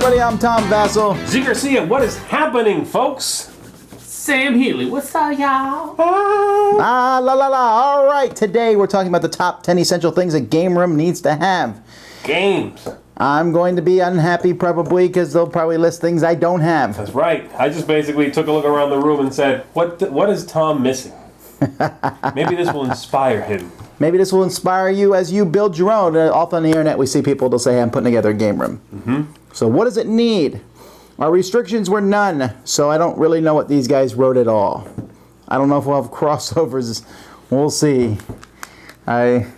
everybody. I'm Tom Vasel. Zee Garcia, what is happening, folks? Sam Healey, what's up, y'all? La la la. All right, today we're talking about the top 10 essential things a game room needs to have. Games. I'm going to be unhappy probably because they'll probably list things I don't have. That's right. I just basically took a look around the room and said, what is Tom missing? Maybe this will inspire him. Maybe this will inspire you as you build your own. Off on the internet, we see people that'll say, hey, I'm putting together a game room. Mm-hmm. So what does it need? Our restrictions were none, so I don't really know what these guys wrote at all. I don't know if we'll have crossovers. We'll see. I'm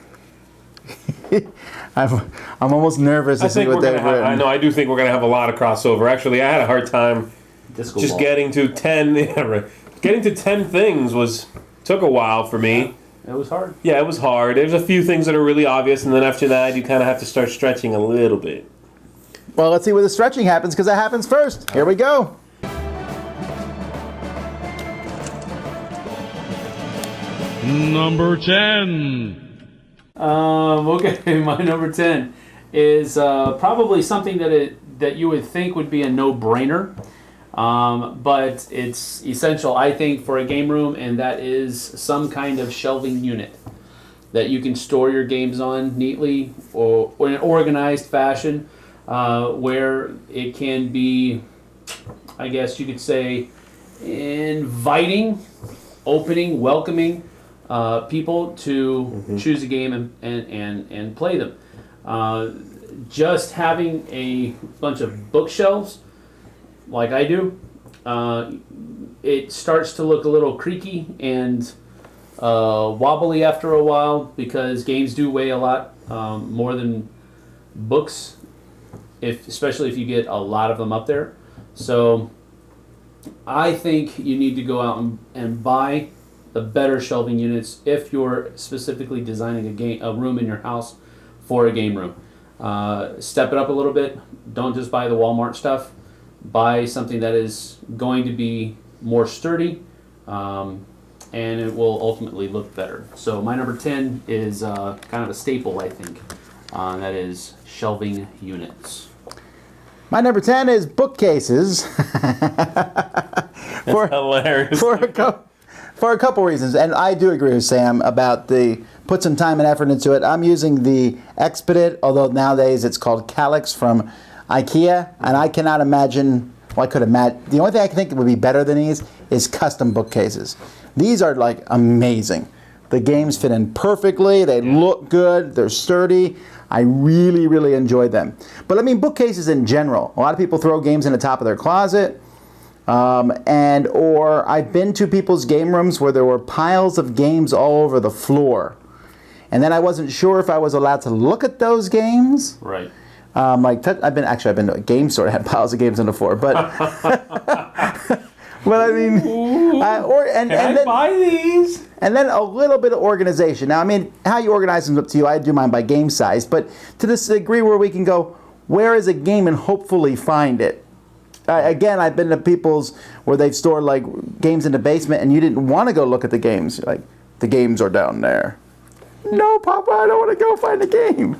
almost nervous to see what they've written. I know, I do think we're going to have a lot of crossover. Actually, I had a hard time getting to 10. Yeah, right. Getting to 10 things took a while for me. It was hard. Yeah, it was hard. There's a few things that are really obvious, and then after that, you kind of have to start stretching a little bit. Well, let's see where the stretching happens, because that happens first. Here we go. Number 10. Okay, my number 10 is probably something that you would think would be a no-brainer, but it's essential, I think, for a game room, and that is some kind of shelving unit that you can store your games on neatly or in an organized fashion, where it can be, I guess you could say, inviting, opening, welcoming people to choose a game and play them. Just having a bunch of bookshelves, like I do, it starts to look a little creaky and wobbly after a while, because games do weigh a lot more than books, especially if you get a lot of them up there. So I think you need to go out and buy the better shelving units if you're specifically designing a room in your house for a game room. Step it up a little bit. Don't just buy the Walmart stuff. Buy something that is going to be more sturdy, and it will ultimately look better. So my number 10 is kind of a staple, I think. That is shelving units. My number 10 is bookcases. That's hilarious. For a couple reasons. And I do agree with Sam about put some time and effort into it. I'm using the Expedit, although nowadays it's called Calyx from IKEA, and I cannot imagine, well, I could imagine, the only thing I can think would be better than these is custom bookcases. These are like amazing. The games fit in perfectly, they look good, they're sturdy. I really, really enjoyed them. But I mean, bookcases in general. A lot of people throw games in the top of their closet, or I've been to people's game rooms where there were piles of games all over the floor. And then I wasn't sure if I was allowed to look at those games. Right. I've been to a game store that had piles of games on the floor, but well, I mean, Can I buy these? And then a little bit of organization. Now, I mean, how you organize them is up to you. I do mine by game size, but to this degree where we can go, where is a game, and hopefully find it. Again, I've been to people's where they've stored like games in the basement, and you didn't want to go look at the games. You're like, the games are down there. No, Papa, I don't want to go find the game.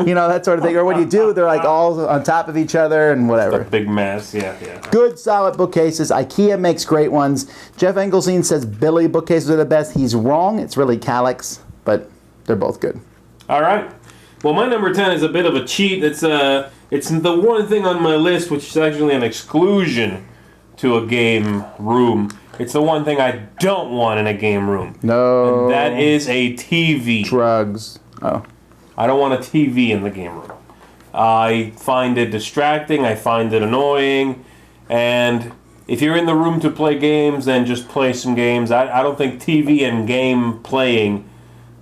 You know, that sort of thing. Or when you do, they're like all on top of each other and whatever. It's a big mess, yeah. Good, solid bookcases. IKEA makes great ones. Jeff Engelstein says Billy bookcases are the best. He's wrong. It's really Calyx, but they're both good. All right. Well, my number 10 is a bit of a cheat. It's the one thing on my list which is actually an exclusion to a game room. It's the one thing I don't want in a game room. No. And that is a TV. Drugs. Oh. I don't want a TV in the game room. I find it distracting. I find it annoying. And if you're in the room to play games, then just play some games. I don't think TV and game playing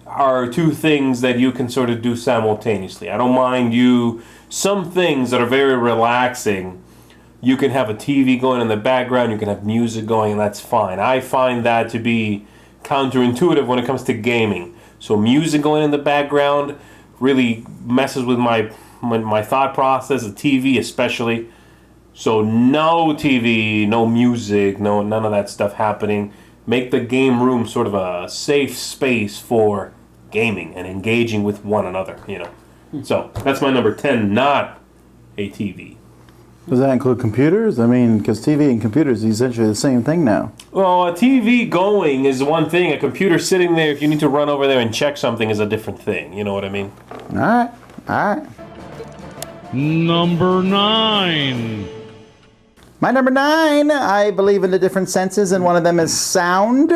are two things that you can sort of do simultaneously. I don't mind some things that are very relaxing. You can have a TV going in the background, you can have music going, and that's fine. I find that to be counterintuitive when it comes to gaming. So music going in the background really messes with my thought process, the TV especially. So no TV, no music, none of that stuff happening. Make the game room sort of a safe space for gaming and engaging with one another, So that's my number 10, not a TV. Does that include computers? I mean, because TV and computers is essentially the same thing now. Well, a TV going is one thing. A computer sitting there, if you need to run over there and check something, is a different thing. You know what I mean? All right. All right. Number 9. My number 9, I believe in the different senses, and one of them is sound.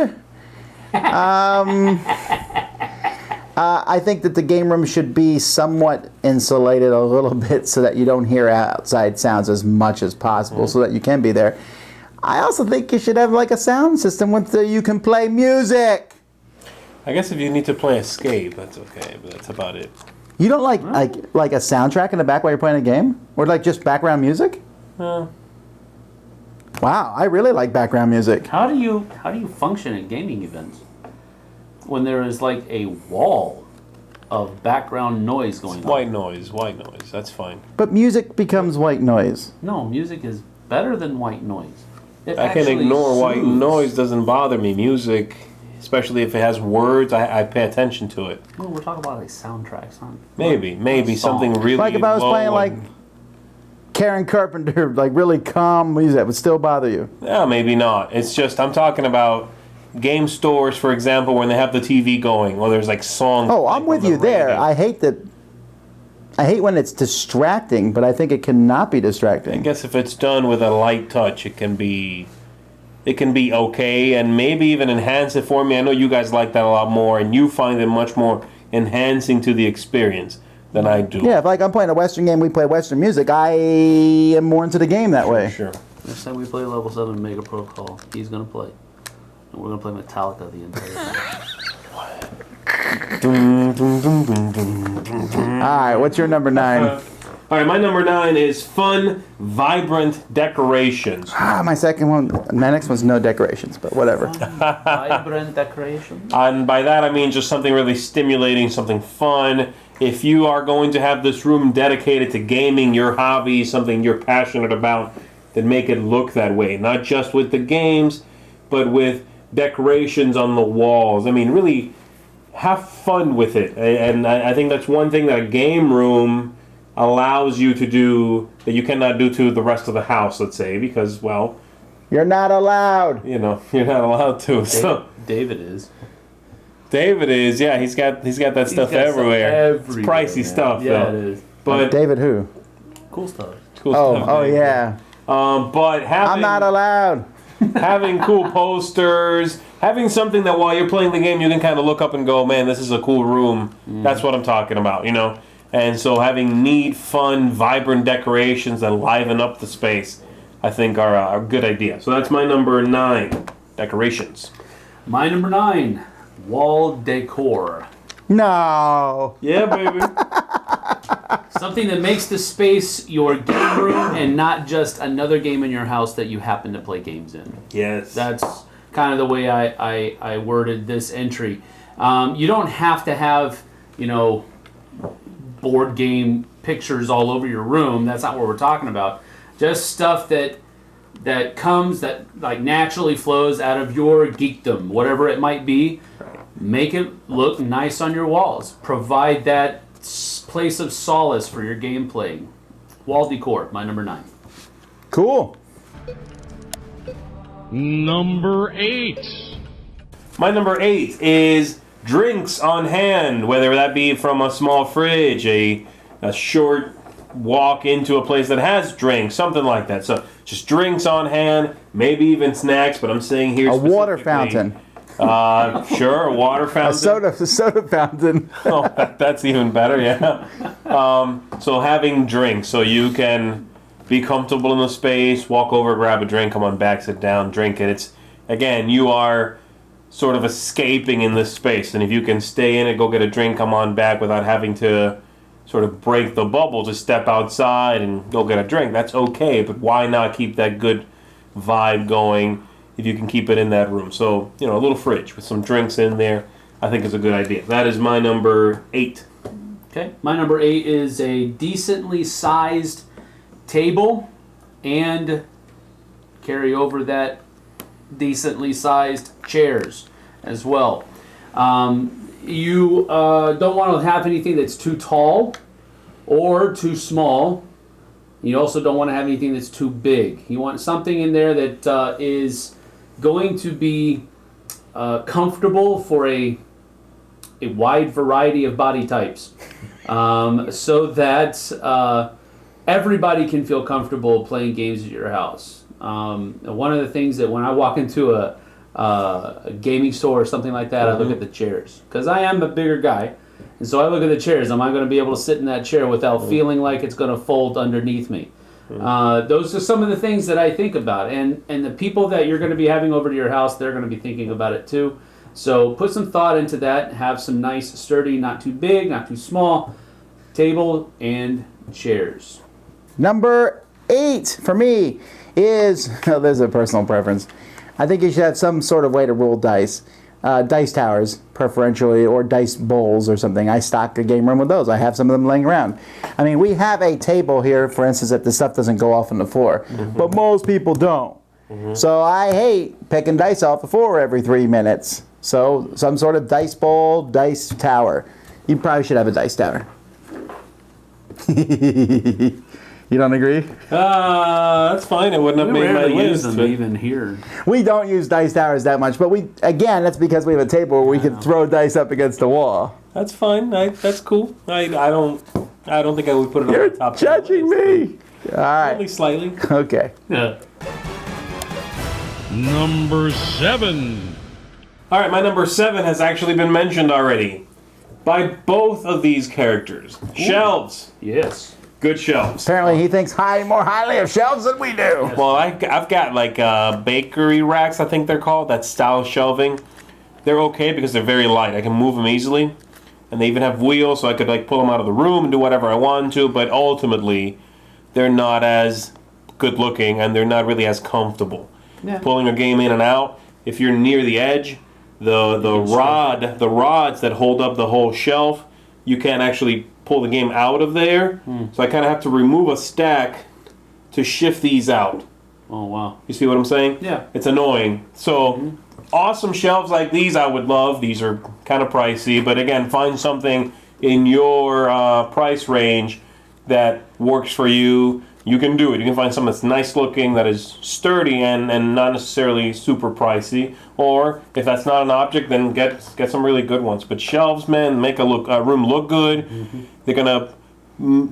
I think that the game room should be somewhat insulated a little bit so that you don't hear outside sounds as much as possible, so that you can be there. I also think you should have like a sound system with you can play music. I guess if you need to play Escape, that's okay, but that's about it. You don't like a soundtrack in the back while you're playing a game, or like just background music? No. Wow, I really like background music. How do you function at gaming events when there is like a wall of background noise going on? White noise, that's fine. But music becomes white noise. No, music is better than white noise. It I can actually ignore white soothes. noise, doesn't bother me. Music, especially if it has words, I pay attention to it. No, we're talking about like soundtracks, huh? Maybe Songs. something really Like if I was low playing like and- Karen Carpenter, like really calm music, that would still bother you. Yeah, maybe not. It's just, I'm talking about game stores, for example, when they have the TV going, or there's like songs. Oh, like I'm with on the you there. radio. I hate when it's distracting, but I think it cannot be I distracting. guess if it's done with a light touch, it can be okay, and maybe even enhance it for me. I know you guys like that a lot more, and you find it much more enhancing to the experience than I do. Yeah, if like I'm playing a Western game, we play Western music, I am more into the game that way. Sure. Next time we play Level 7 Mega Protocol, he's gonna play. And we're gonna play Metallica the entire time. All right, what's your number 9? All right, my number 9 is fun, vibrant decorations. My second one, my next one's no decorations, but whatever. Vibrant decoration. And by that I mean just something really stimulating, something fun. If you are going to have this room dedicated to gaming, your hobby, something you're passionate about, then make it look that way. Not just with the games, but with decorations on the walls. I mean, really have fun with it. And I think that's one thing that a game room allows you to do that you cannot do to the rest of the house, let's say, because, well, You're not allowed. you know, you're not allowed to. So David is. David is, yeah, he's got that stuff got everywhere. everywhere, It's pricey man. stuff, Yeah, though. it is. But David who? Cool stuff. cool Oh, stuff, oh David. yeah. But having I'm not allowed. having cool posters, having something that while you're playing the game you can kind of look up and go, man, this is a cool room. That's what I'm talking about, you know. And so having neat, fun, vibrant decorations that liven up the space, I think are a good idea. So that's my number 9, decorations. My number 9, wall decor. No. Yeah, baby. Something that makes the space your game room and not just another game in your house that you happen to play games in. Yes. That's kind of the way I worded this entry. You don't have to have, you know, board game pictures all over your room. That's not what we're talking about. Just stuff that comes, that like naturally flows out of your geekdom, whatever it might be. Make it look nice on your walls. Provide that place of solace for your gameplay. Wall decor, my number 9. Cool. Number 8. My number 8 is drinks on hand, whether that be from a small fridge, a short walk into a place that has drinks, something like that. So just drinks on hand, maybe even snacks, but I'm saying here A water specifically- fountain. Sure, a water A fountain. soda fountain. Oh, that's even better, yeah. So having drinks, so you can be comfortable in the space, walk over, grab a drink, come on back, sit down, drink it. It's, again, you are sort of escaping in this space, and if you can stay in it, go get a drink, come on back without having to sort of break the bubble, just step outside and go get a drink, that's okay, but why not keep that good vibe going if you can keep it in that room? So, you know, a little fridge with some drinks in there, I think is a good idea. That is my number 8. Okay, my number 8 is a decently sized table and carry over that decently sized chairs as well. You don't want to have anything that's too tall or too small You also don't want to have anything that's too big. You want something in there that is going to be comfortable for a wide variety of body types, so that everybody can feel comfortable playing games at your house. One of the things that when I walk into a gaming store or something like that, I look at the chairs, because I am a bigger guy, and so I look at the chairs. Am I going to be able to sit in that chair without feeling like it's going to fold underneath me? Those are some of the things that I think about, and the people that you're going to be having over to your house, they're going to be thinking about it too. So put some thought into that. Have some nice, sturdy, not too big, not too small table and chairs. Number 8 for me is, there's a personal preference. I think you should have some sort of way to roll dice. Dice towers, preferentially, or dice bowls or something. I stock a game room with those. I have some of them laying around. I mean, we have a table here, for instance, that the stuff doesn't go off on the floor. But most people don't. So I hate picking dice off the floor every 3 minutes. So some sort of dice bowl, dice tower. You probably should have a dice tower. You don't agree? That's fine. It wouldn't have made my use list. them even here. We don't use dice towers that much, but that's because we have a table where we can throw dice up against the wall. That's fine. That's cool. I don't think I would put it You're on the top. judging me. All right. Only slightly. Okay. Yeah. Number 7. All right, my number 7 has actually been mentioned already by both of these characters. Shelves. Yes. Good shelves. Apparently he thinks more highly of shelves than we do. Well, I've got like bakery racks, I think they're called, that style shelving. They're okay because they're very light. I can move them easily. And they even have wheels, so I could like pull them out of the room and do whatever I want to, but ultimately they're not as good looking and they're not really as comfortable. Yeah. Pulling a game in and out, if you're near the edge, the rods that hold up the whole shelf, you can't actually pull the game out of there. So I kind of have to remove a stack to shift these out. Oh, wow. You see what I'm saying? Yeah. It's annoying. So awesome shelves like these I would love. These are kind of pricey, but again, find something in your price range that works for you. You can do it. You can find something that's nice looking, that is sturdy and not necessarily super pricey. Or if that's not an object, then get some really good ones. But shelves, man, make a room look good. They're gonna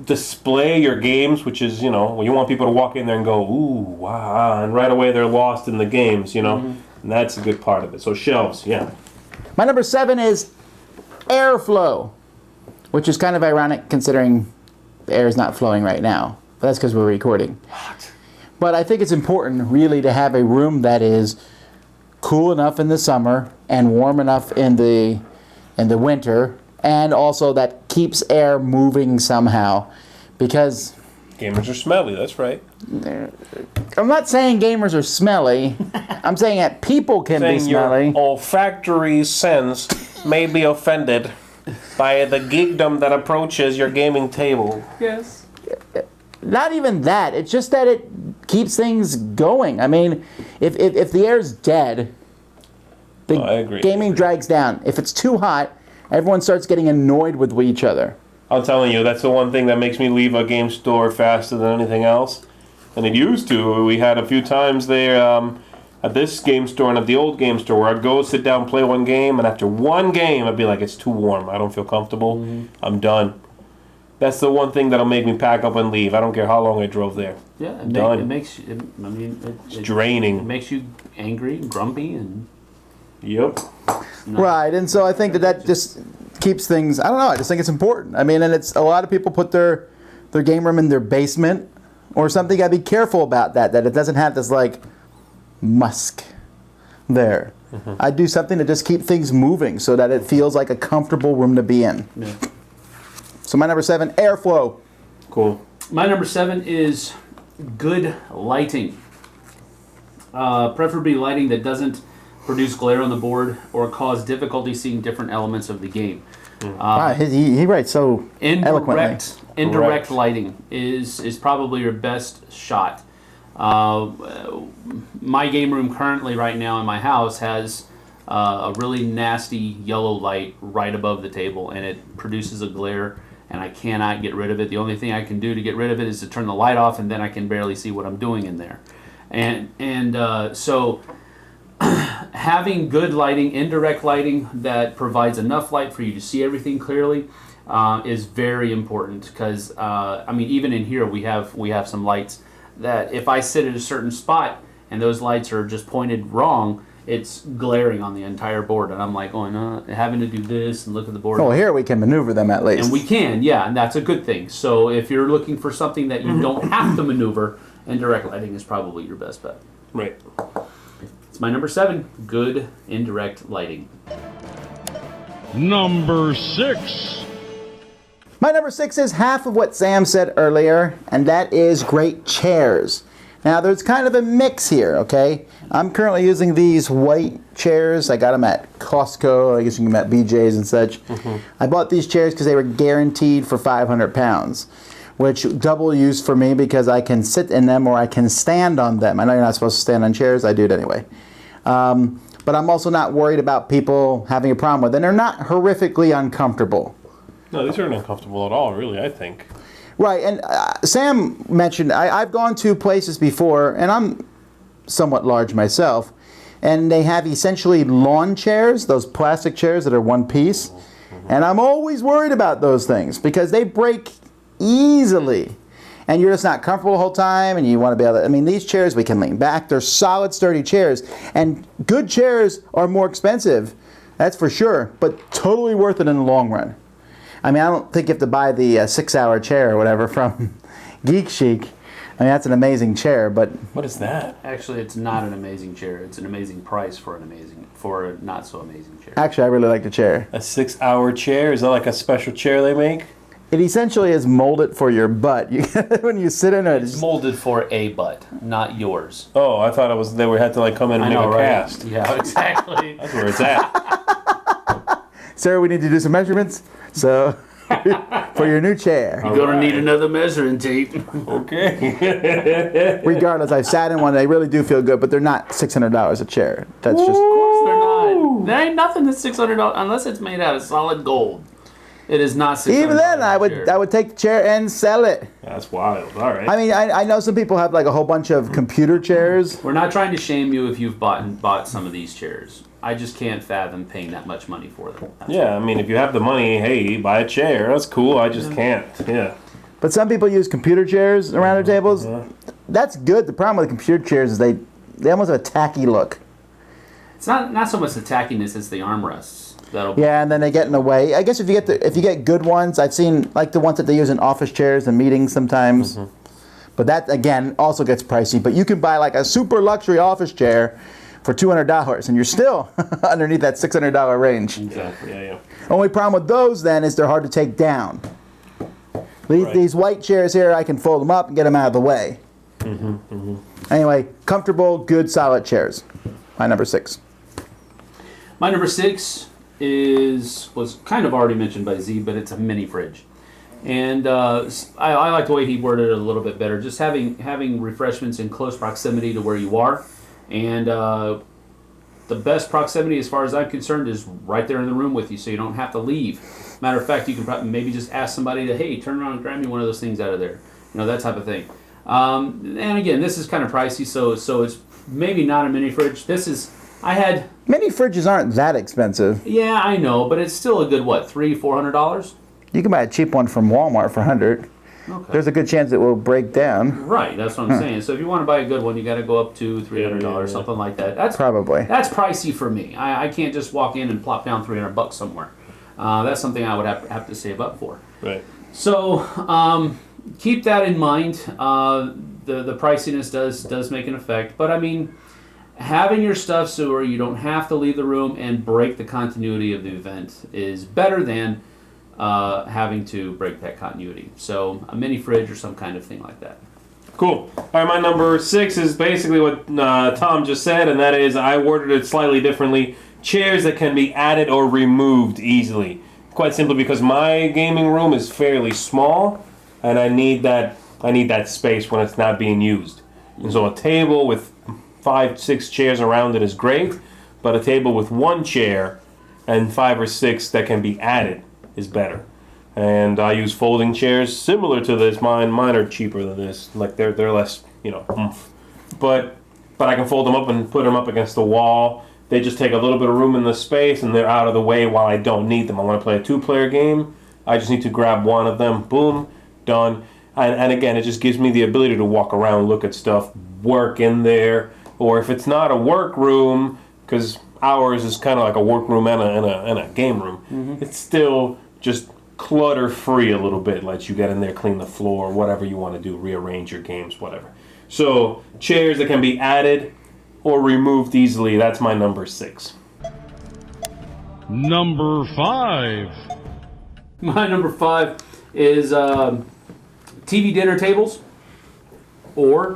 display your games, which is, you want people to walk in there and go, ooh, wow, and right away they're lost in the games, and that's a good part of it. So shelves, yeah. My number 7 is airflow, which is kind of ironic considering the air is not flowing right now. But that's because we're recording. But I think it's important, really, to have a room that is cool enough in the summer and warm enough in the winter, and also that keeps air moving somehow. Because Gamers are smelly, that's right. I'm not saying gamers are smelly. I'm saying that people can be smelly. Your olfactory sense may be offended by the geekdom that approaches your gaming table. Yes. Not even that. It's just that it keeps things going. I mean, if the air's dead, the I agree. gaming drags down. If it's too hot, everyone starts getting annoyed with each other. I'm telling you, that's the one thing that makes me leave a game store faster than anything else. And it used to. We had a few times there at this game store and at the old game store where I'd go sit down, play one game, and after one game, I'd be like, it's too warm. I don't feel comfortable. I'm done. That's the one thing that'll make me pack up and leave. I don't care how long I drove there. Yeah, Done. it makes. It's draining. It makes you angry and grumpy and. Yep. Right, and so I think that just keeps things. I don't know. I just think it's important. I mean, and it's a lot of people put their game room in their basement or something. Gotta be careful about that. That it doesn't have this like musk there. I do something to just keep things moving so that it feels like a comfortable room to be in. Yeah. So my number 7, airflow. Cool. My number 7 is good lighting. Preferably lighting that doesn't produce glare on the board or cause difficulty seeing different elements of the game. Wow, he writes so eloquently. Indirect lighting is probably your best shot. My game room currently right now in my house has a really nasty yellow light right above the table, and it produces a glare and I cannot get rid of it. The only thing I can do to get rid of it is to turn the light off, and then I can barely see what I'm doing in there. So having good lighting, indirect lighting that provides enough light for you to see everything clearly is very important, because even in here we have some lights that if I sit at a certain spot and those lights are just pointed wrong, it's glaring on the entire board, and I'm like, having to do this and look at the board. Well, here we can maneuver them at least. And we can, yeah, and that's a good thing. So if you're looking for something that you don't have to maneuver, indirect lighting is probably your best bet. Right. It's my number 7, good indirect lighting. Number 6. My number 6 is half of what Sam said earlier, and that is great chairs. Now, there's kind of a mix here, okay? I'm currently using these white chairs. I got them at Costco. I guess you can get them at BJ's and such. I bought these chairs because they were guaranteed for 500 pounds, which double use for me because I can sit in them or I can stand on them. I know you're not supposed to stand on chairs. I do it anyway. But I'm also not worried about people having a problem with them. They're not horrifically uncomfortable. No, these aren't uncomfortable at all, really, I think. Right, and Sam mentioned, I've gone to places before, and I'm somewhat large myself, and they have essentially lawn chairs, those plastic chairs that are one piece, and I'm always worried about those things because they break easily, and you're just not comfortable the whole time, and you want to be able to, these chairs, we can lean back, they're solid, sturdy chairs, and good chairs are more expensive, that's for sure, but totally worth it in the long run. I don't think you have to buy the 6-hour chair or whatever from Geek Chic. That's an amazing chair, but... What is that? Actually, it's not an amazing chair. It's an amazing price for a not so amazing chair. Actually, I really like the chair. A 6-hour chair? Is that like a special chair they make? It essentially is molded for your butt. When you sit in it, It's molded for a butt, not yours. Oh, I thought it was they had to come in and make a cast. Yeah, exactly. That's where it's at. Sir, we need to do some measurements. So, for your new chair. You're going to need another measuring tape. Okay. Regardless, I've sat in one. They really do feel good, but they're not $600 a chair. That's just... Of course they're not. There ain't nothing that's $600 unless it's made out of solid gold. It is not $600. Even then, I would take the chair and sell it. That's wild. All right. I know some people have like a whole bunch of computer chairs. We're not trying to shame you if you've bought some of these chairs. I just can't fathom paying that much money for them. Yeah, if you have the money, hey, buy a chair. That's cool. I just can't. Yeah. But some people use computer chairs around their tables. Yeah. That's good. The problem with the computer chairs is they almost have a tacky look. It's not so much the tackiness, it's the armrests. Yeah, and then they get in the way. I guess if you get good ones, I've seen like the ones that they use in office chairs and meetings sometimes. But that again also gets pricey. But you can buy like a super luxury office chair for $200, and you're still underneath that $600 range. Exactly. Yeah. Only problem with those then is they're hard to take down. These white chairs here, I can fold them up and get them out of the way. Anyway, comfortable, good, solid chairs. My number 6. My number 6 was kind of already mentioned by Zee, but it's a mini fridge. And I like the way he worded it a little bit better. Just having refreshments in close proximity to where you are. And the best proximity, as far as I'm concerned, is right there in the room with you, so you don't have to leave. Matter of fact, you can probably maybe just ask somebody to, hey, turn around and grab me one of those things out of there. That type of thing. And again, this is kind of pricey, so it's maybe not a mini fridge. Mini fridges aren't that expensive. Yeah, I know, but it's still a good, $300-$400? You can buy a cheap one from Walmart for $100. Okay. There's a good chance it will break down. Right, that's what I'm saying. So if you want to buy a good one, you got to go up to $300, something like that. That's pricey for me. I can't just walk in and plop down $300 somewhere. That's something I would have to save up for. Right. So keep that in mind. The priciness does make an effect, but having your stuff so you don't have to leave the room and break the continuity of the event is better than having to break that continuity. So a mini fridge or some kind of thing like that. Cool. All right, my number 6 is basically what Tom just said, and that is I worded it slightly differently. Chairs that can be added or removed easily. Quite simply because my gaming room is fairly small, and I need that space when it's not being used. And so a table with 5-6 chairs around it is great, but a table with one chair and 5 or 6 that can be added is better. And I use folding chairs similar to this. Mine are cheaper than this. Like they're less, but I can fold them up and put them up against the wall. They just take a little bit of room in the space, and they're out of the way while I don't need them. I want to play a 2-player game. I just need to grab one of them. Boom, done. And again, it just gives me the ability to walk around, look at stuff, work in there. Or if it's not a work room, because ours is kind of like a work room and a game room, it's still just clutter-free a little bit. Lets you get in there, clean the floor, whatever you want to do, rearrange your games, whatever. So chairs that can be added or removed easily, that's my number 6. Number 5. My number 5 is TV dinner tables or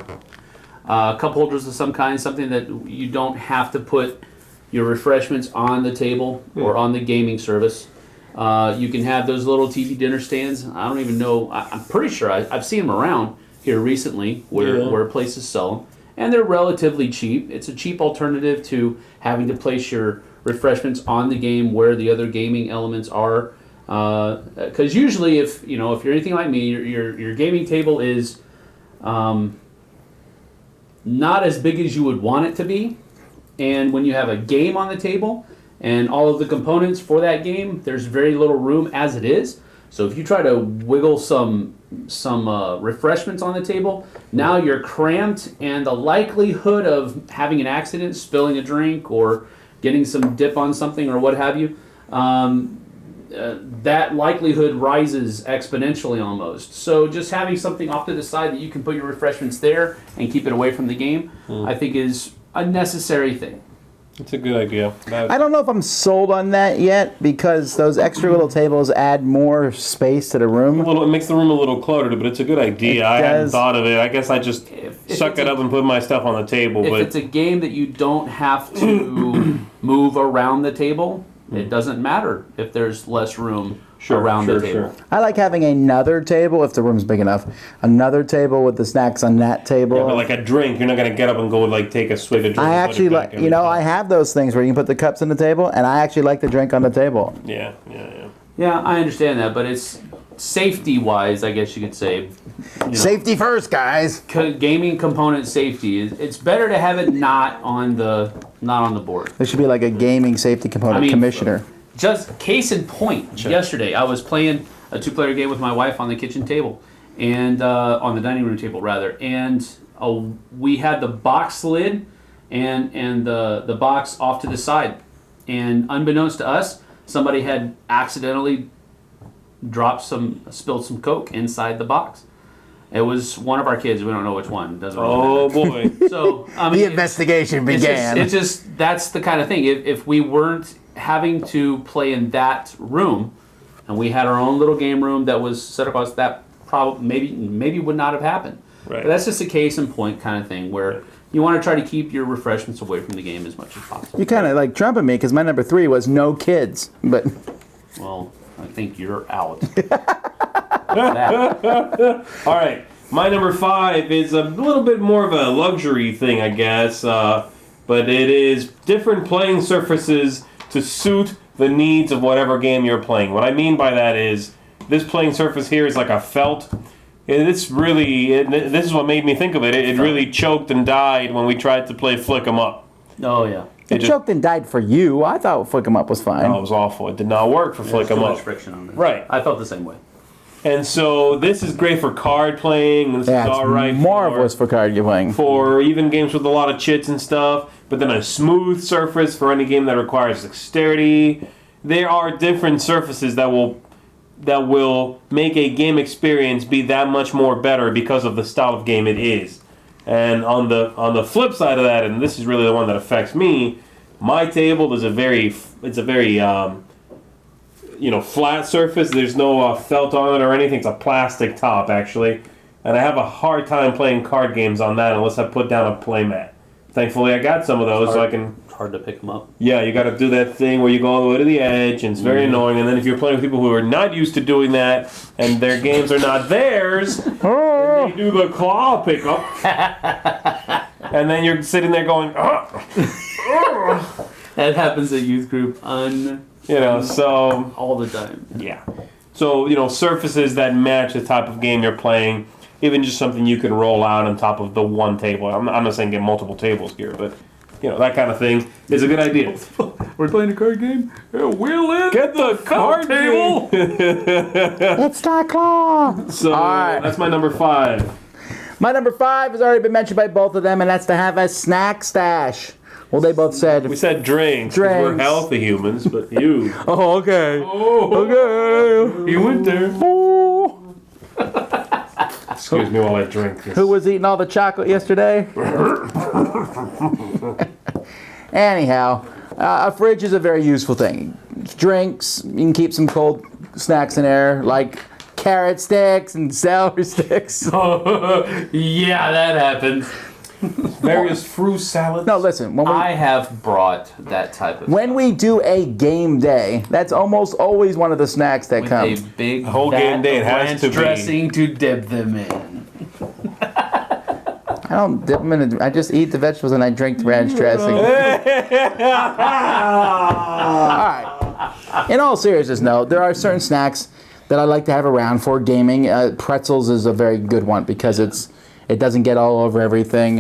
cup holders of some kind, something that you don't have to put your refreshments on the table or on the gaming service. You can have those little TV dinner stands. I don't even know. I'm pretty sure I've seen them around here recently where places sell them. And they're relatively cheap. It's a cheap alternative to having to place your refreshments on the game where the other gaming elements are. Because usually, if you're anything like me, your gaming table is not as big as you would want it to be. And when you have a game on the table and all of the components for that game, there's very little room as it is. So if you try to wiggle some refreshments on the table, now you're cramped, and the likelihood of having an accident, spilling a drink, or getting some dip on something or what have you, that likelihood rises exponentially almost. So just having something off to the side that you can put your refreshments there and keep it away from the game, I think is a necessary thing. It's a good idea. I don't know if I'm sold on that yet, because those extra little tables add more space to the room. It makes the room a little cluttered, but it's a good idea. I hadn't thought of it. I guess I just suck it up and put my stuff on the table. If it's a game that you don't have to move around the table, it doesn't matter if there's less room around the table. I like having another table, if the room's big enough, another table with the snacks on that table. Yeah, but like a drink, you're not going to get up and go take a swig of drink. I actually like, I have those things where you can put the cups on the table, and I actually like the drink on the table. Yeah, I understand that, but it's safety-wise, I guess you could say. Safety first, guys. Gaming component safety. It's better to have it not on the board. There should be like a gaming safety component commissioner. Just case in point, yesterday I was playing a 2-player game with my wife on the kitchen table, and on the dining room table rather, and we had the box lid and the box off to the side, and unbeknownst to us, somebody had accidentally spilled some Coke inside the box. It was one of our kids. We don't know which one. Doesn't really matter. Boy! So the investigation began. It's just that's the kind of thing. If we weren't having to play in that room, and we had our own little game room that was set across, that maybe would not have happened. Right. But that's just a case in point kind of thing where you want to try to keep your refreshments away from the game as much as possible. You kind of like trumping me, because my number 3 was no kids, but Well, I think you're out. All right, my number 5 is a little bit more of a luxury thing, I guess, but it is different playing surfaces to suit the needs of whatever game you're playing. What I mean by that is, this playing surface here is like a felt. This is what made me think of it. It really choked and died when we tried to play Flick 'em Up. Oh, yeah. it choked and died for you. I thought Flick 'em Up was fine. No, it was awful. It did not work for Flick 'em Too Up. much friction on this. Right. I felt the same way. And so this is great for card playing. This Yeah, is all right it's marvelous for card playing. for even games with a lot of chits and stuff. But then a smooth surface for any game that requires dexterity. There are different surfaces that will make a game experience be that much more better because of the style of game it is. And on the flip side of that, and this is really the one that affects me, my table is a very flat surface. There's no felt on it or anything. It's a plastic top, actually. And I have a hard time playing card games on that unless I put down a playmat. Thankfully, I got some of those, so I can... It's hard to pick them up. Yeah, you got to do that thing where you go all the way to the edge, and it's very annoying. And then if you're playing with people who are not used to doing that, and their games are not theirs, then they do the claw pickup. And then you're sitting there going, That happens at youth group so... all the time. Yeah. So, surfaces that match the type of game you're playing, even just something you can roll out on top of the one table. I'm not saying get multiple tables here, but, that kind of thing is a good idea. We're playing a card game? Wheel in! Get the card table! It's the claw. So, All right. that's my number 5. My number 5 has already been mentioned by both of them, and that's to have a snack stash. Well, they both said. We said drinks, 'cause we're Drinks. healthy humans, but you. Oh, okay. Okay. You went there. Oh. Excuse me while I drink this. Who was eating all the chocolate yesterday? Anyhow, a fridge is a very useful thing. Drinks, you can keep some cold snacks in there, like carrot sticks and celery sticks. Yeah, that happens. Various fruit salads. No, listen, I have brought that type of when we do a game day, that's almost always one of the snacks that with comes. a big whole vat game day, it of has ranch to be. dressing to dip them in. I don't dip them in. I just eat the vegetables and I drink the ranch dressing. All right. In all seriousness, no, there are certain snacks that I like to have around for gaming. Pretzels is a very good one because it doesn't get all over everything.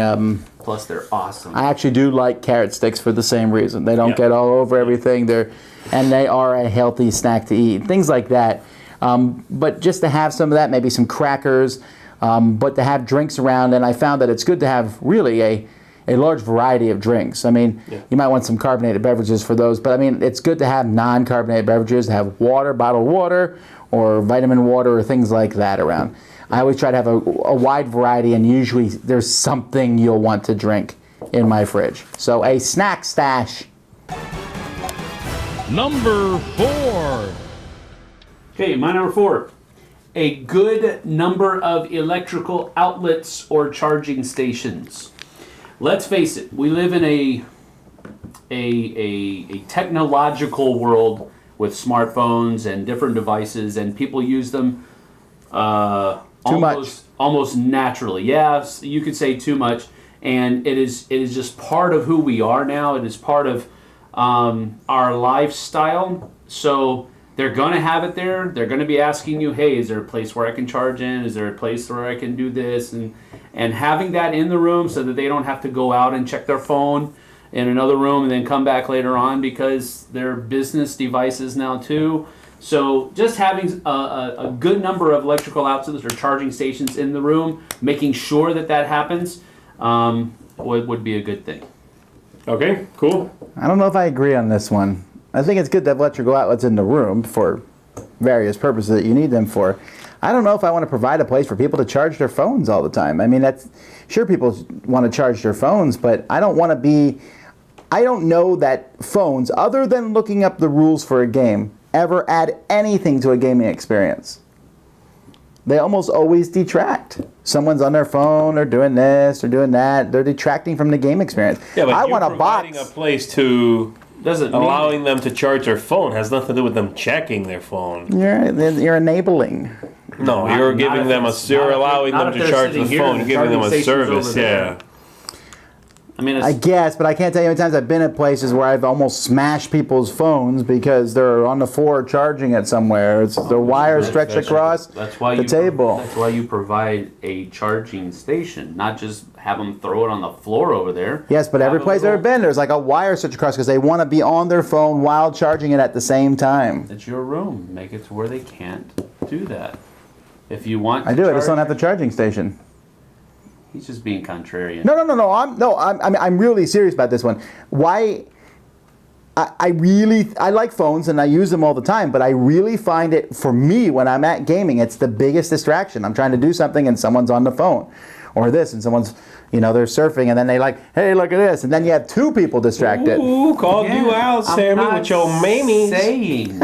Plus, they're awesome. I actually do like carrot sticks for the same reason. They don't get all over everything. They are a healthy snack to eat. Things like that. But just to have some of that, maybe some crackers, but to have drinks around. And I found that it's good to have really a large variety of drinks. I mean, you might want some carbonated beverages for those, but I mean, it's good to have non-carbonated beverages, to have water, bottled water, or vitamin water, or things like that around. I always try to have a wide variety, and usually there's something you'll want to drink in my fridge. So a snack stash. Number 4. Okay, my number 4. A good number of electrical outlets or charging stations. Let's face it, we live in a technological world with smartphones and different devices, and people use them almost naturally. Yeah, you could say too much, and it is just part of who we are now. It is part of our lifestyle. So they're going to have it there. They're going to be asking you, hey, is there a place where I can charge in? Is there a place where I can do this? And having that in the room so that they don't have to go out and check their phone in another room and then come back later on, because they're business devices now too. So just having a good number of electrical outlets or charging stations in the room, making sure that happens, would be a good thing. Okay, cool. I don't know if I agree on this one. I think it's good to have electrical outlets in the room for various purposes that you need them for. I don't know if I want to provide a place for people to charge their phones all the time. I mean, sure people want to charge their phones, but I don't know that phones, other than looking up the rules for a game, ever add anything to a gaming experience. They almost always detract. Someone's on their phone or doing this or doing that. They're detracting from the game experience. Yeah, but I you want a providing box. a place to Doesn't mean allowing them to charge their phone has nothing to do with them checking their phone. You're enabling. No, Not- you're not giving if them it's- you're not if- allowing not them if to they're charge the sitting here phone. and You're giving them a charging stations service. over there. Yeah. I mean, I guess, but I can't tell you how many times I've been at places where I've almost smashed people's phones because they're on the floor charging it somewhere. It's the wire stretched across that's why the you table. That's why you provide a charging station, not just have them throw it on the floor over there. Yes, but every Have a place I've ever little- been, there's like a wire stretched across because they want to be on their phone while charging it at the same time. It's your room. Make it to where they can't do that. If you want, I do. I just don't have the charging station. He's just being contrarian. No. I'm really serious about this one. Why? I like phones and I use them all the time, but I really find it, for me, when I'm at gaming, it's the biggest distraction. I'm trying to do something and someone's on the phone, or this, and someone's, they're surfing, and then they hey, look at this, and then you have two people distracted. Ooh, called you out, Sammy, with your mamies. Saying.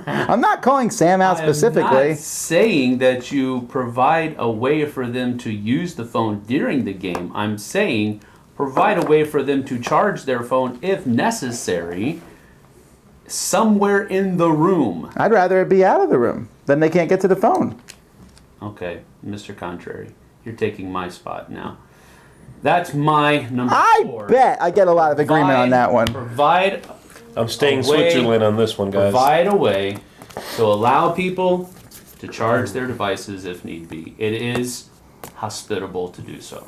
I'm not calling Sam out specifically. I'm not saying that you provide a way for them to use the phone during the game. I'm saying provide a way for them to charge their phone if necessary somewhere in the room. I'd rather it be out of the room. Then they can't get to the phone. Okay, Mr. Contrary, you're taking my spot now. That's my number I 4. bet I get a lot of agreement on that one. Provide I'm staying a way- Switzerland on this one, guys. Provide a way to allow people to charge their devices if need be. It is hospitable to do so.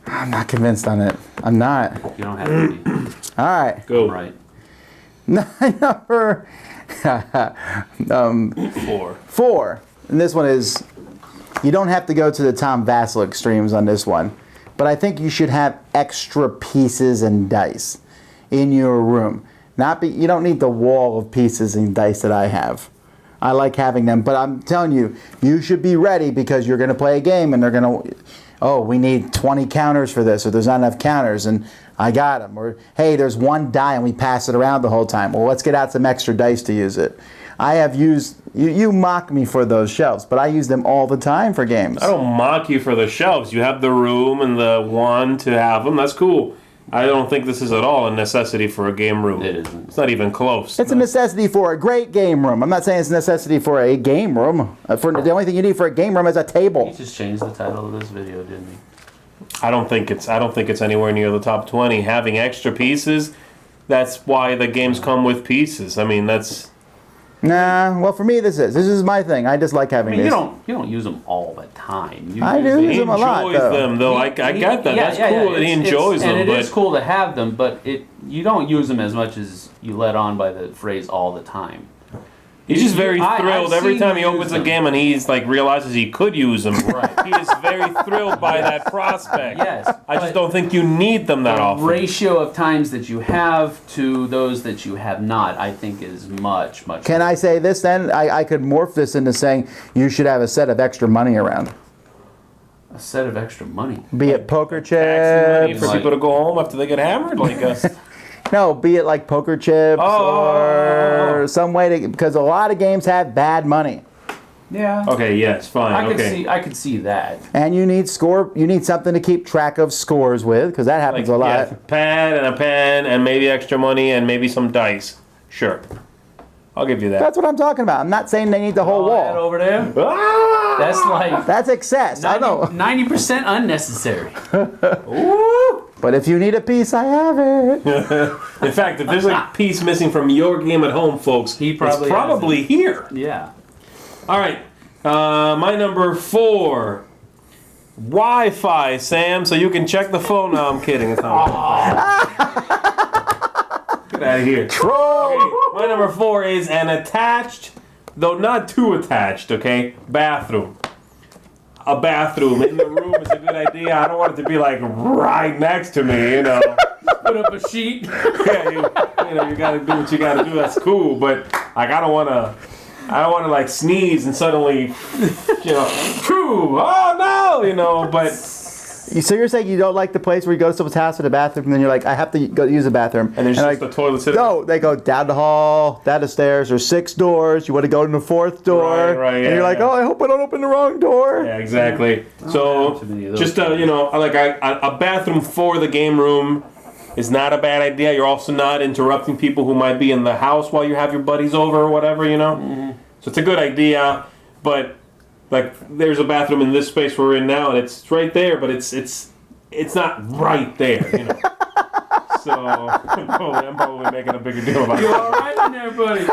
I'm not convinced on it. I'm not. You don't have to be. All right. Go. Right. Number 4. And this one is, you don't have to go to the Tom Vasel extremes on this one, but I think you should have extra pieces and dice in your room. You don't need the wall of pieces and dice that I have. I like having them, but I'm telling you, you should be ready because you're going to play a game and they're going to, oh, we need 20 counters for this, or there's not enough counters, and I got them. Or, hey, there's one die and we pass it around the whole time. Well, let's get out some extra dice to use it. I have used, you mock me for those shelves, but I use them all the time for games. I don't mock you for the shelves. You have the room and the one to have them. That's cool. I don't think this is at all a necessity for a game room. It isn't. It's not even close. It's a necessity for a great game room. I'm not saying it's a necessity for a game room. The only thing you need for a game room is a table. He just changed the title of this video, didn't he? I don't think it's anywhere near the top 20. Having extra pieces, that's why the games come with pieces. I mean, that's... Nah, well, for me, this is my thing. I just like having You this. don't use them all the time. I do. He use them a lot, enjoys them, though. I get that. That's cool that he enjoys them. And but it is cool to have them, but you don't use them as much as you let on by the phrase all the time. he's just very I've thrilled every seen time he you opens use a them. game and he's like realizes he could use them. Right. He is very thrilled by that prospect. Yes. I just don't think you need them that The often. ratio of times that you have to those that you have not, I think, is much, much. Can I say this then? I could morph this into saying you should have a set of extra money around. A set of extra money. Be it poker Taxi money chips. for people to go home after they get hammered, like No, be it like poker chips or some way to, because a lot of games have bad money. Yeah. Okay, yes, fine. I could see that. And you need something to keep track of scores with, because that happens a lot. Yeah, pad and a pen and maybe extra money and maybe some dice. Sure. I'll give you that. That's what I'm talking about. I'm not saying they need the whole All that wall. over there. Ah! That's like That's excess. I know. 90% unnecessary. But if you need a piece, I have it. In fact, if there's a piece missing from your game at home, folks, He probably it's probably has here. Yeah. All right. My number 4. Wi-Fi, Sam, so you can check the phone. No, I'm kidding. It's not. Get out of here. Okay, my number 4 is an attached, though not too attached, okay, bathroom. A bathroom in the room is a good idea. I don't want it to be like right next to me, you know. Put up a sheet. Yeah, you gotta do what you gotta do. That's cool, but like I don't wanna like sneeze and suddenly, phew, oh no, but. So you're saying you don't like the place where you go to someone's house with a bathroom, and then you're like, I have to go use the bathroom. And there's just like, the toilet sitting. No, they go down the hall, down the stairs. There's 6 doors. You want to go to the 4th door, Right, and yeah, you're like, yeah. oh, I hope I don't open the wrong door. Yeah, exactly. So, too many of those just like a bathroom for the game room is not a bad idea. You're also not interrupting people who might be in the house while you have your buddies over or whatever, Mm-hmm. So it's a good idea, but like there's a bathroom in this space we're in now, and it's right there, but it's not right there, So I'm probably making a bigger deal about it. You all right in there, buddy?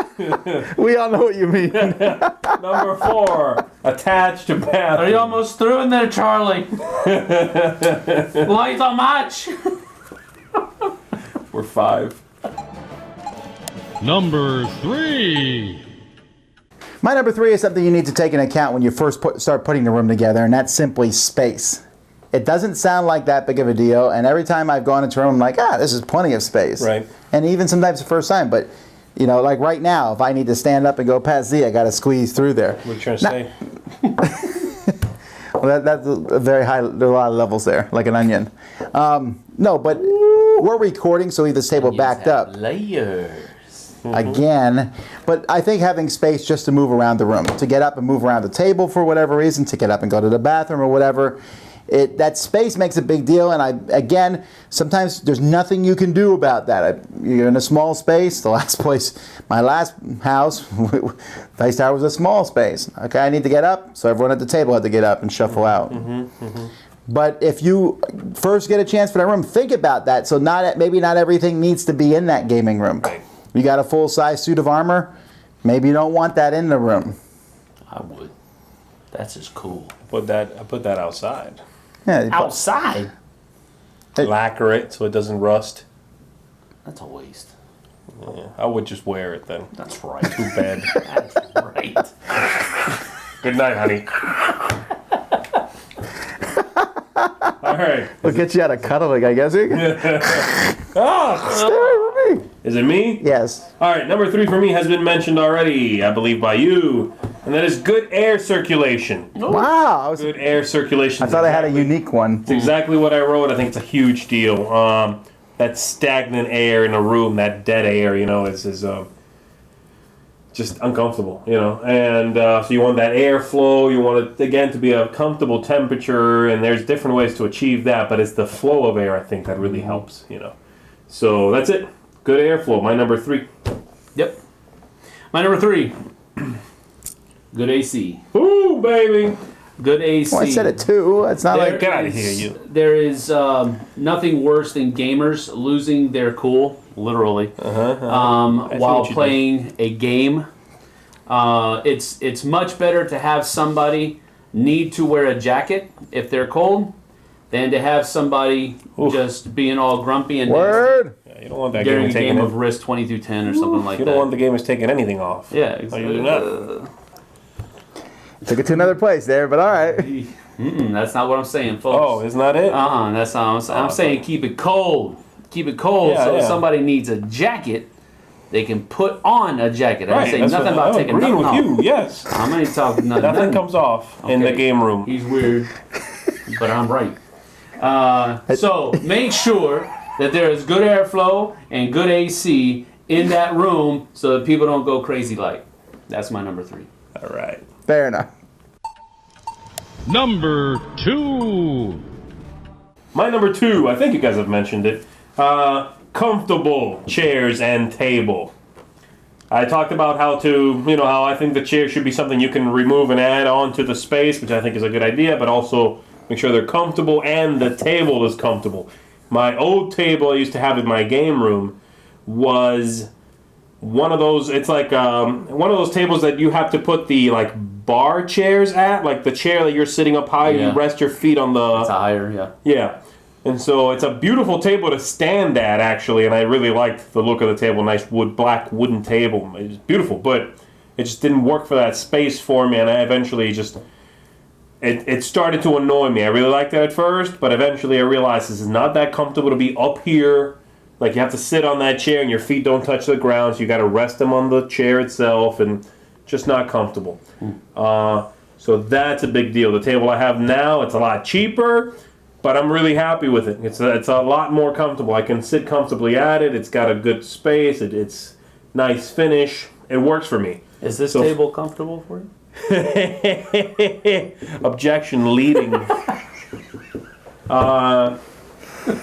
We all know what you mean. Number 4, attached to bathroom. Are you almost through in there, Charlie? Lights on much. We're 5. Number 3. My number 3 is something you need to take into account when you first start putting the room together, and that's simply space. It doesn't sound like that big of a deal, and every time I've gone into a room, I'm like, this is plenty of space. Right. And even sometimes the first time, but, like right now, if I need to stand up and go past Z, I got to squeeze through there. What are you trying to say? Well, that's a very high, there are a lot of levels there, like an onion. No, but we're recording, so we have this table backed up. Layers. Again, but I think having space just to move around the room, to get up and move around the table for whatever reason, to get up and go to the bathroom or whatever, that space makes a big deal. And sometimes there's nothing you can do about that. You're in a small space. My last house, Vice Tower was a small space. Okay, I need to get up, so everyone at the table had to get up and shuffle out. But if you first get a chance for that room, think about that. So maybe not everything needs to be in that gaming room. You got a full-size suit of armor, Maybe you don't want that in the room. I would. That's just cool. I put that outside. Yeah, Outside? Lacquer it so it doesn't rust. That's a waste. Yeah, I would just wear it then. That's right. Too bad. That's right. Good night, honey. All right. we'll get you out of cuddling, I guess. Ah, Stay away from me. is it me? Yes. All right, number 3 for me has been mentioned already, I believe by you, and that is good air circulation. Wow. Good air circulation. I thought I had a unique one. It's exactly what I wrote. I think it's a huge deal. That stagnant air in a room, that dead air, is just uncomfortable, And so you want that airflow. You want it, again, to be a comfortable temperature, and there's different ways to achieve that, but it's the flow of air, I think, that really helps, So that's it. Good airflow. My number 3. Yep. My number 3. Good AC. Ooh, baby. Good AC. Well, I said it too. It's not like. Get out of here, you. There is nothing worse than gamers losing their cool, literally, while what you playing a game. It's much better to have somebody need to wear a jacket if they're cold than to have somebody just being all grumpy and Word. Yeah, you don't want that during game a taking game of risk 22-10 or something like You that. don't want the gamers taking anything off. Yeah, Oh, you do not. Took it to another place there, but all right. That's not what I'm saying, folks. Oh, isn't that it? That's not what I'm saying. I'm saying keep it cold. Keep it cold Yeah, so if yeah. somebody needs a jacket, they can put on a jacket. I didn't say that's nothing what- about I'm taking agreeing nothing with off. you, yes. I'm going to talk nothing. Nothing comes off in the Okay. game room. He's weird, but I'm right. So make sure that there is good airflow and good AC in that room so that people don't go crazy like. That's my number 3. All right. Fair enough. Number 2. My number 2, I think you guys have mentioned it. Comfortable chairs and table. I talked about how I think the chair should be something you can remove and add on to the space, which I think is a good idea, but also make sure they're comfortable and the table is comfortable. My old table I used to have in my game room was one of those, it's like one of those tables that you have to put the bar chairs at, like the chair that you're sitting up high, Yeah. you rest your feet on the... It's a higher, yeah. Yeah. And so it's a beautiful table to stand at, actually, and I really liked the look of the table. Nice black wooden table. It was beautiful, but it just didn't work for that space for me, and I eventually just... It started to annoy me. I really liked it at first, but eventually I realized this is not that comfortable to be up here. Like, you have to sit on that chair, and your feet don't touch the ground, so you got to rest them on the chair itself, and just not comfortable. So that's a big deal. The table I have now, it's a lot cheaper, but I'm really happy with it. It's a lot more comfortable. I can sit comfortably at it. It's got a good space. It's nice finish. It works for me. Is this So- table comfortable for you? Objection leading.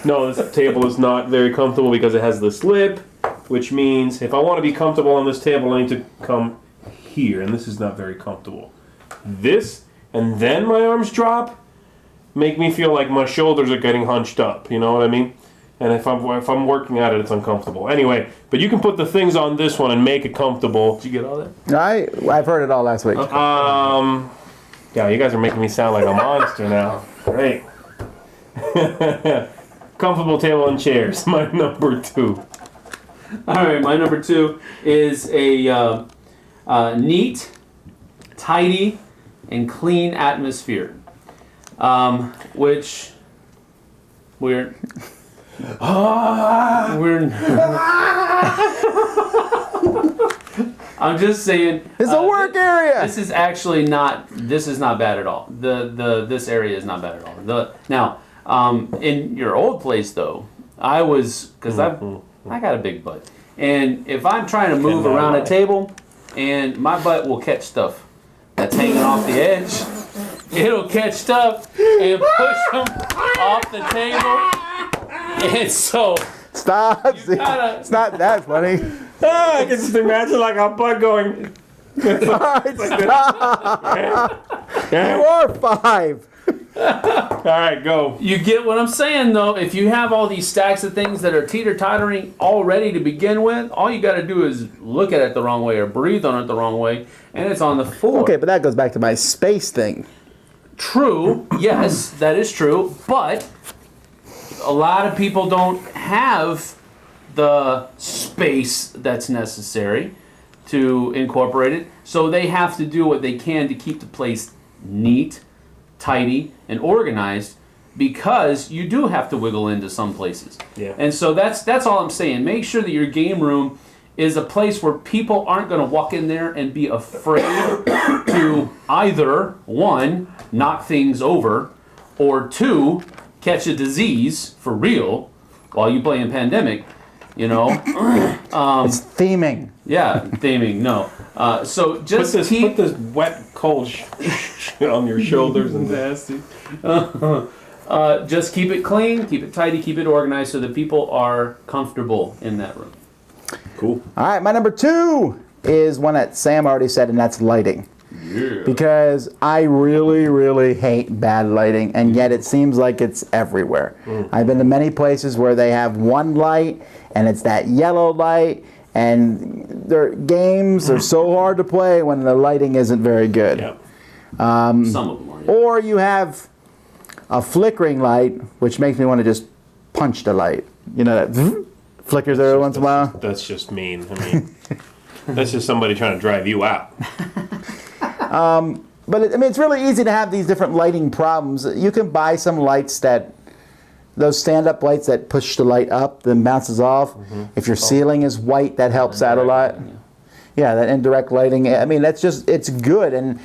No, this table is not very comfortable because it has the slip, which means if I want to be comfortable on this table, I need to come here, and this is not very comfortable. This, and then my arms drop, make me feel like my shoulders are getting hunched up, you know what I mean? And if I'm working at it, it's uncomfortable. Anyway, but you can put the things on this one and make it comfortable. Did you get all that? I've heard it all last week. Yeah, you guys are making me sound like a monster now. Great. Comfortable table and chairs, my number 2. All right, my number 2 is a neat, tidy, and clean atmosphere, which we're I'm just saying. It's a work area. This is actually not. This is not bad at all. This area is not bad at all. Now, in your old place though, I was because I got a big butt, and if I'm trying to move around a table, and my butt will catch stuff that's hanging off the edge, it'll catch stuff and push them off the table, and so Stop. gotta- It's not that funny. I can just imagine like a butt going. All right, stop. You are 5. All right, go. You get what I'm saying, though. If you have all these stacks of things that are teeter-tottering already to begin with, all you got to do is look at it the wrong way or breathe on it the wrong way, and it's on the floor. Okay, but that goes back to my space thing. True, yes, that is true, but a lot of people don't have the space that's necessary to incorporate it, so they have to do what they can to keep the place neat, tidy, and organized, because you do have to wiggle into some places. Yeah. And so that's all I'm saying. Make sure that your game room is a place where people aren't going to walk in there and be afraid to either, one, knock things over, or two, catch a disease for real while you play in Pandemic, you know. It's theming. Yeah, theming, no. So just Put this wet, cold on your shoulders and nasty. Just keep it clean, keep it tidy, keep it organized so that people are comfortable in that room. cool. All right, my number 2 is one that Sam already said, and that's lighting. Yeah. Because I really, really hate bad lighting, and yet it seems like it's everywhere. I've been to many places where they have one light, and it's that yellow light, and their games are so hard to play when the lighting isn't very good. Yep. Some of them are. Yeah. Or you have a flickering light, which makes me want to just punch the light. You know, that flickers every once in a while. That's just mean. I mean, that's just somebody trying to drive you out. But it's really easy to have these different lighting problems. You can buy some lights those stand-up lights that push the light up, then bounces off. If your ceiling is white, that helps out a lot. Yeah, that indirect lighting. I mean, it's good, and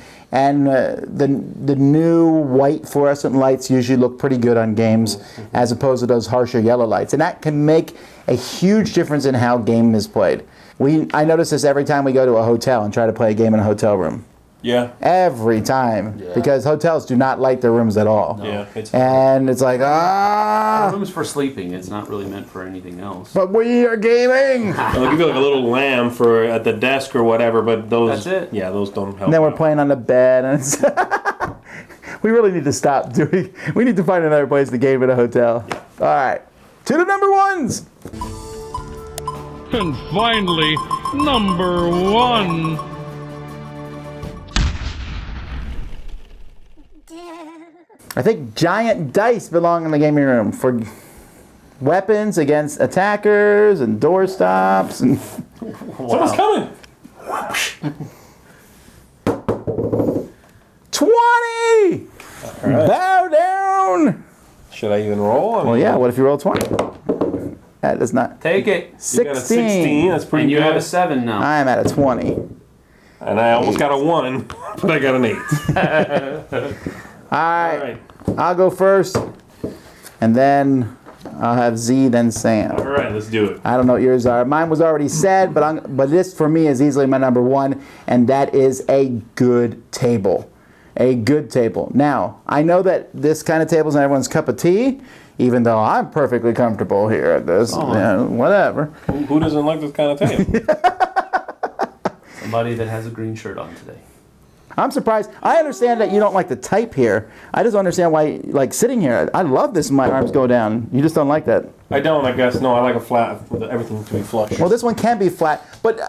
the new white fluorescent lights usually look pretty good on games, as opposed to those harsher yellow lights, and that can make a huge difference in how game is played. I notice this every time we go to a hotel and try to play a game in a hotel room. Yeah. Every time, because hotels do not light their rooms at all. No. Yeah. And it's like, The room's for sleeping. It's not really meant for anything else. but we are gaming. They'll give you like a little lamp at the desk or whatever, but those. That's it. Yeah, those don't help. And then we're out. playing on the bed, and it's we really need to stop doing. We need to find another place to game at a hotel. All right, to the number ones. And finally, number 1. I think giant dice belong in the gaming room for weapons against attackers and doorstops and. Someone's coming. 20! right. Bow down! Should I even roll? Well, yeah, what if you roll 20? That does not. Take it. You got a 16. That's pretty And you good. have a 7 now. I'm at a 20. And I almost got a 1, but I got an 8. All All right. I'll go first, and then I'll have Z, then Sam. All right, let's do it. I don't know what yours are. Mine was already said, but this for me is easily my number 1, and that is a good table. A good table. Now, I know that this kind of table is not everyone's cup of tea, even though I'm perfectly comfortable here at this. Whatever. Who doesn't like this kind of table? Somebody that has a green shirt on today. I'm surprised. I understand that you don't like the type here. I just don't understand why, like, sitting here. I love this when my arms go down. You just don't like that. I don't, I guess. No, I like a flat, everything to be flush. Well, this one can be flat, but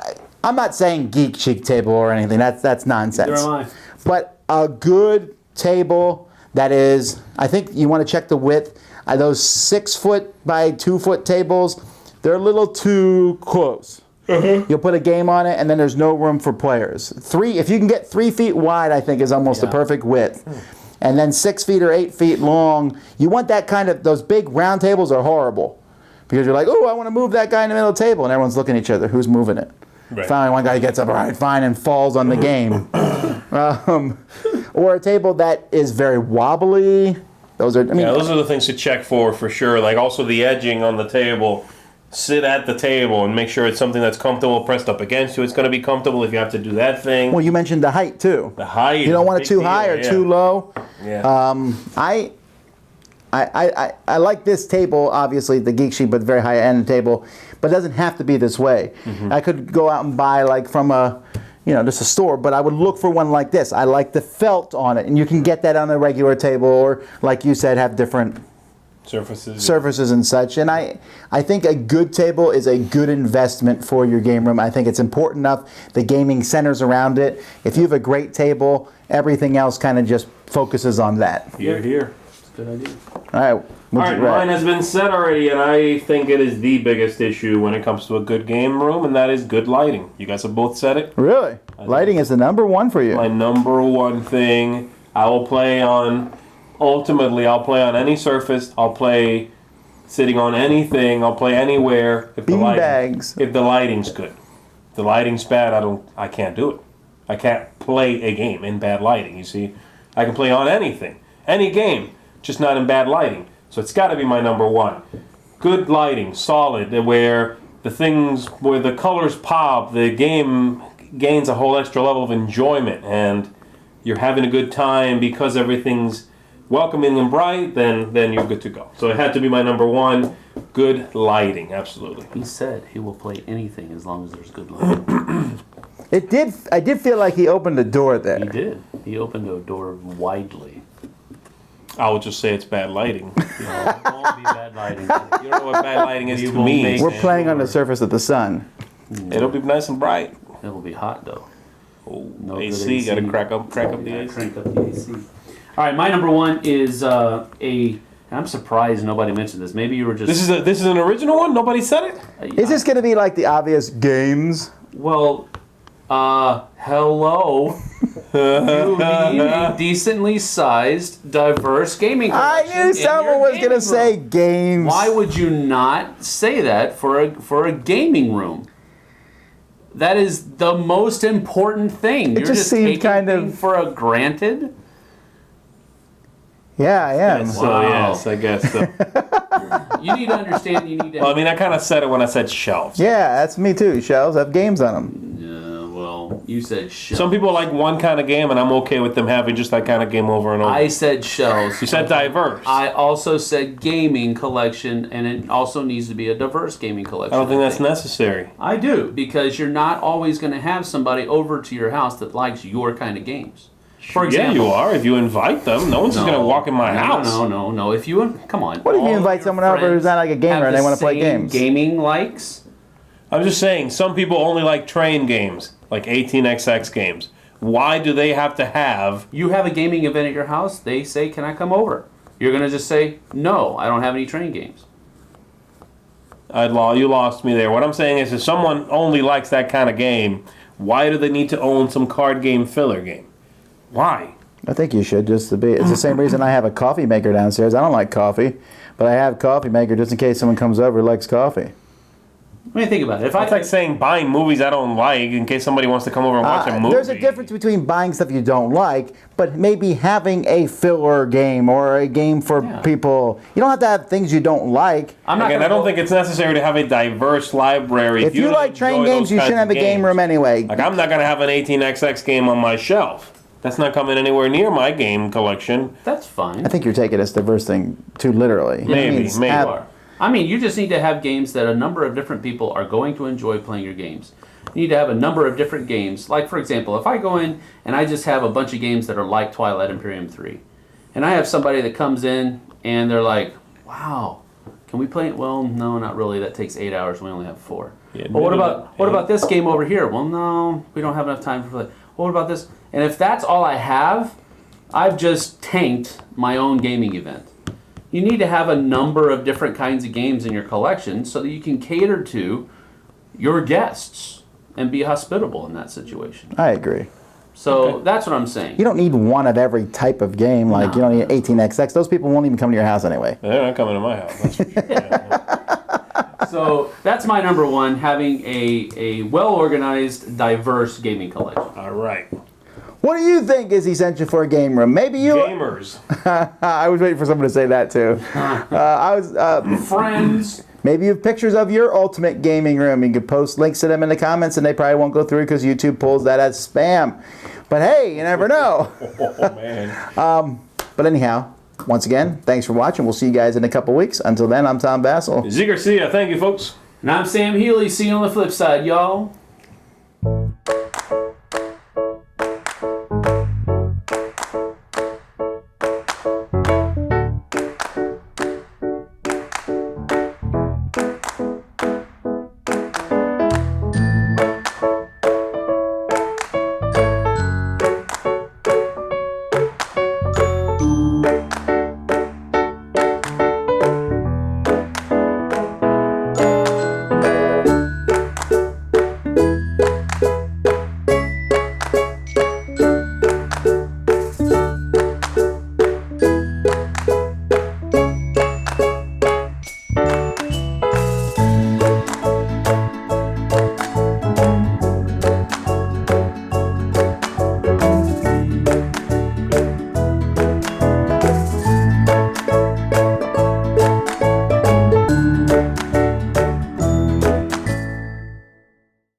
I'm not saying geek chic table or anything. That's nonsense. There am I. But a good table that is, I think you want to check the width. Those 6 foot by 2 foot tables, they're a little too close. You'll put a game on it, and then there's no room for players. If you can get 3 feet wide, I think is almost the perfect width. And then 6 feet or 8 feet long. You want that kind of, those big round tables are horrible. Because you're like, oh, I want to move that guy in the middle of the table, and everyone's looking at each other. Who's moving it? Right. Finally, one guy gets up, all right, fine, and falls on the game. Or a table that is very wobbly. Those are the things to check for sure. Like also the edging on the table. Sit at the table and make sure it's something that's comfortable pressed up against you. It's going to be comfortable if you have to do that thing. Well, you mentioned the height too. The height. You don't want it too high or too low. Yeah. I like this table, obviously the Geek Sheet, but very high end table. But it doesn't have to be this way. I could go out and buy like from a just a store, but I would look for one like this. I like the felt on it, and you can get that on a regular table, or like you said, have different surfaces and such. And I think a good table is a good investment for your game room. I think it's important enough. The gaming centers around it. If you have a great table, everything else kind of just focuses on that. Here. It's a good idea. All right. All right, mine has been said already, and I think it is the biggest issue when it comes to a good game room, and that is good lighting. You guys have both said it. Really? Lighting is the number one for you. My number one thing. I will play on. Ultimately, I'll play on any surface. I'll play sitting on anything. I'll play anywhere. If the lighting's good. If the lighting's bad, I can't do it. I can't play a game in bad lighting. You see, I can play on anything, any game, just not in bad lighting. So it's got to be my number one. Good lighting, solid, where the colors pop, the game gains a whole extra level of enjoyment, and you're having a good time because everything's welcoming and bright, then you're good to go. So it had to be my number one. Good lighting, absolutely. He said he will play anything as long as there's good lighting. I did feel like he opened the door there. He did. He opened the door widely. I would just say it's bad lighting. It won't be bad lighting. You don't know what bad lighting is to me. We're playing on the surface of the sun. It'll be nice and bright. It will be hot though. Oh, No AC, good gotta AC. crank up the AC. Crank up the AC. All right, my number one is and I'm surprised nobody mentioned this. Maybe you were just. This is an original one. Nobody said it. Is this going to be like the obvious games? Well, hello. You need a decently sized, diverse gaming I collection. knew someone was going to say room. games. Why would you not say that for a gaming room? That is the most important thing. You're just seemed taking kind of- things for granted. Yeah, I am. So Wow. yes, I guess so. You need to understand. You need to. Well, I mean, I kind of said it when I said shelves. Yeah, that's me too. Shelves have games on them. Well, you said shelves. Some people like one kind of game, and I'm okay with them having just that kind of game over and over. I said shelves. You said diverse. I also said gaming collection, and it also needs to be a diverse gaming collection. I don't think that's necessary. I do, because you're not always going to have somebody over to your house that likes your kind of games. For example, yeah, you are. If you invite them, no one's just going to walk in my house. No. If you come on. What if you all invite your someone over who's not like a gamer have and they the want to play same games? Gaming likes. I'm just saying, some people only like train games, like 18xx games. Why do they have to have... You have a gaming event at your house. They say, "Can I come over?" You're going to just say, "No, I don't have any train games." You lost me there. What I'm saying is, if someone only likes that kind of game, why do they need to own some card game filler game? Why? I think you should, just to be. It's the same reason I have a coffee maker downstairs. I don't like coffee, but I have a coffee maker just in case someone comes over who likes coffee. I mean, think about it. If It's like saying buying movies I don't like in case somebody wants to come over and watch a movie. There's a difference between buying stuff you don't like, but maybe having a filler game or a game for people. You don't have to have things you don't like. I'm not Again, I don't think it's necessary to have a diverse library. If you like train games, you shouldn't have a game room anyway. Like, I'm not going to have an 18xx game on my shelf. That's not coming anywhere near my game collection. That's fine. I think you're taking this diverse thing too literally. Maybe you are. I mean, you just need to have games that a number of different people are going to enjoy playing your games. You need to have a number of different games. Like, for example, if I go in and I just have a bunch of games that are like Twilight Imperium 3, and I have somebody that comes in and they're like, "Wow, can we play it?" Well, no, not really. That takes 8 hours. We only have 4. Yeah, Well, what about this game over here? Well, no, we don't have enough time for that. Well, what about this? And if that's all I have, I've just tanked my own gaming event. You need to have a number of different kinds of games in your collection so that you can cater to your guests and be hospitable in that situation. I agree. So that's what I'm saying. You don't need one of every type of game. Like, you don't need 18xx. Those people won't even come to your house anyway. They're not coming to my house. That's for sure. So that's my number one, having a well-organized, diverse gaming collection. All right. What do you think is essential for a game room? Maybe you... Gamers. I was waiting for someone to say that too. Friends. Maybe you have pictures of your ultimate gaming room. You could post links to them in the comments and they probably won't go through because YouTube pulls that as spam. But hey, you never know. Oh, man. But anyhow, once again, thanks for watching. We'll see you guys in a couple weeks. Until then, I'm Tom Vasel. Zee Garcia, thank you, folks. And I'm Sam Healey. See you on the flip side, y'all.